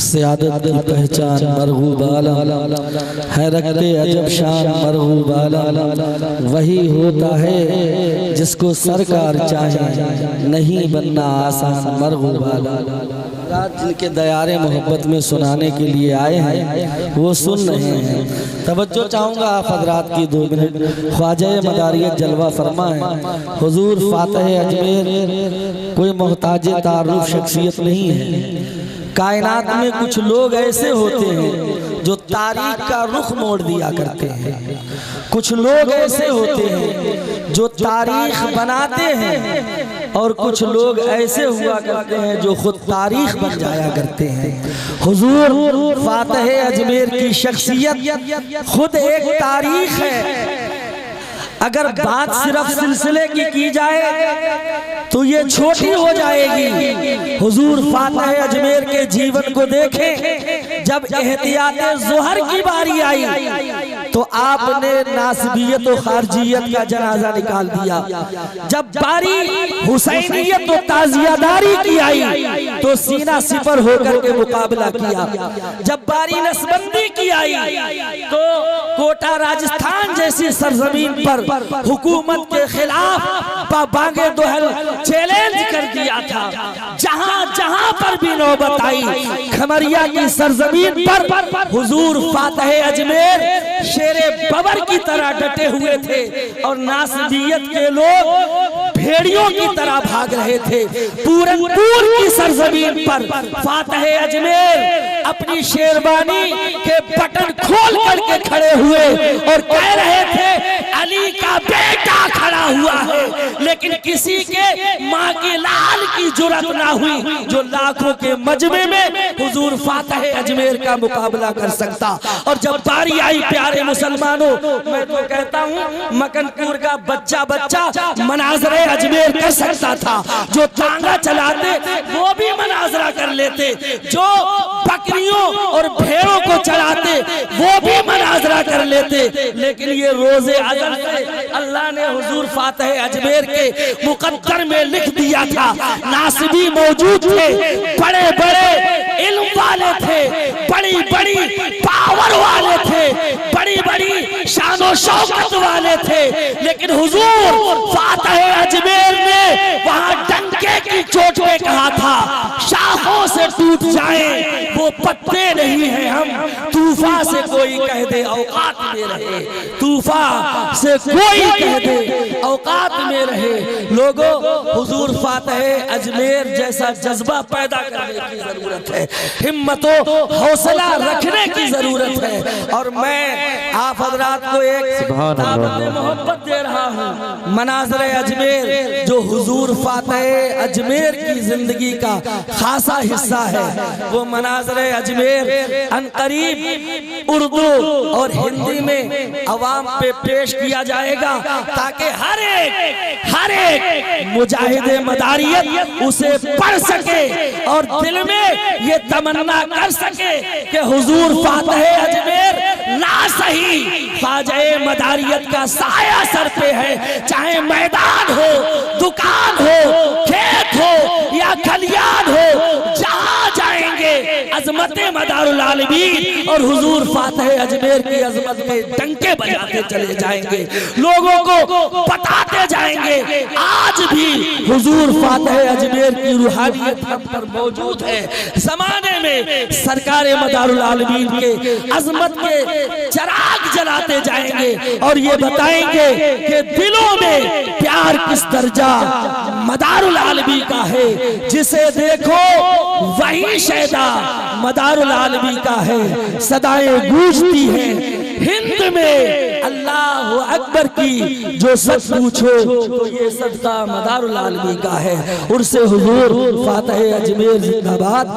सियादत की पहचान मरगूब आला है, रखते अजब शान मरगूब आला। वही होता है जिसको सरकार चाहे, नहीं बनना आसान मरगूब आला। जिनके दयारे मोहब्बत में सुनाने के लिए आए हैं वो सुन रहे हैं। तवज्जो चाहूँगा आप हजरात की 2 मिनट। ख्वाजा मदारियत जलवा फरमा है हुजूर फातह अजमेर कोई मोहताज तारुफ शख्सियत नहीं है। कायनात में कुछ लोग ऐसे होते हैं जो तारीख का रुख मोड़ दिया करते हैं। कुछ लोग ऐसे होते हैं जो तारीख बनाते हैं और कुछ लोग ऐसे हुआ करते हैं जो खुद तारीख बन जाया करते हैं। हुजूर फातह अजमेर की शख्सियत खुद एक तारीख है। अगर बात सिर्फ सिलसिले की जाए तो ये छोटी हो जाएगी। हुजूर फातह अजमेर के जीवन को देखें। जब एहतियाते ज़ोहर की बारी आई तो आपने नासबियत और खारजियत का जनाजा निकाल दिया। जब बारी हुसैनियत और ताजियादारी की आई तो सीना सिपर होकर के मुकाबला किया। जब बारी नसबंदी की आई तो कोटा राजस्थान जैसी सरजमीन पर हुकूमत के खिलाफ बांगे दोहल चैलेंज कर दिया था। जहां जहां पर भी नौबत आई खमरिया की सरजमीन पर हुजूर फातह अजमेर शेरे बबर की तरह डटे हुए थे और नासबियत के लोग भेड़ियों की तरह भाग रहे थे। पूरनपुर की सरजमीन पर फातह अजमेर अपनी शेरवानी के बटन खोल करके खड़े हुए और कह रहे थे अली का बेटा खड़ा हुआ है, लेकिन किसी के माँ के लाल की जुर्रत ना हुई जो लाखों के मजमे में हुजूर फातह अजमेर का मुकाबला कर सकता। और जब बारी आई प्यारे मुसलमानों, मैं तो कहता हूँ मकनपुर का बच्चा मनाजरे अजमेर कर सकता था। जो तांगा चलाते वो भी मनाजरा कर लेते, जो बकरियों और भेड़ों को चलाते वो भी मनाजरा कर लेते। लेकिन ये रोजे अजल से अल्लाह ने हुजूर फातह अजमेर के मुकद्दर में लिख दिया था। नासिबी मौजूद थे, बड़े बड़े इल्म वाले थे, बड़ी बड़ी पावर वाले थे, बड़ी बड़ी शानो शौकत वाले थे, लेकिन हुजूर फातह अजमेर ने वहां डंके की चोट पे कहा था शाखों से टूट जाए वो पत्ते नहीं है हम। तूफा से कोई कह दे औकात में रहे, तूफा से कोई कह दे औकात में रहे। लोगों हुजूर फातह अजमेर जैसा जज्बा पैदा करने की जरूरत है, हिम्मतो हौसला रखने की जरूरत है। और मैं आप हजरात को एक दावत मोहब्बत दे रहा हूँ। मनाजरे अजमेर जो हुजूर फातह अजमेर की जिंदगी का खासा हिस्सा है, वो मनाजरे अजमेर अनकरीब उर्दू और हिंदी में अवाम पे पेश किया जाएगा ताकि हर एक मुजाहिदे मदारियत उसे पढ़ सके और दिल में ये तमन्ना कर सके कि हुजूर फातह अजमेर ना सही ख्वाजा मदारियत का साया सर पे है। चाहे मैदान हो, दुकान हो, खेत हो या खलियान हो, जहां जाएंगे अजमत मदारुल आलमीन और हुजूर फातह अजमेर की अजमत में डंके बजाते चले जाएंगे, लोगों को बताते जाएंगे आज भी हुजूर फातह अजमेर की रूहानियत हम पर मौजूद है। जमाने में सरकार मदारुल आलमीन के अजमत के चराग जलाते जाएंगे और ये बताएंगे कि दिलों में प्यार किस दर्जा मदारुल आलमी का है। जिसे देखो वही शैदा मदारुल आलमी का है। सदाएं गूंजती हैं हिंद में अल्लाह अकबर की, जो सच पूछो तो ये सदका मदारुल आलमी का है। उनसे हुजूर फातह अजमेर जिंदाबाद।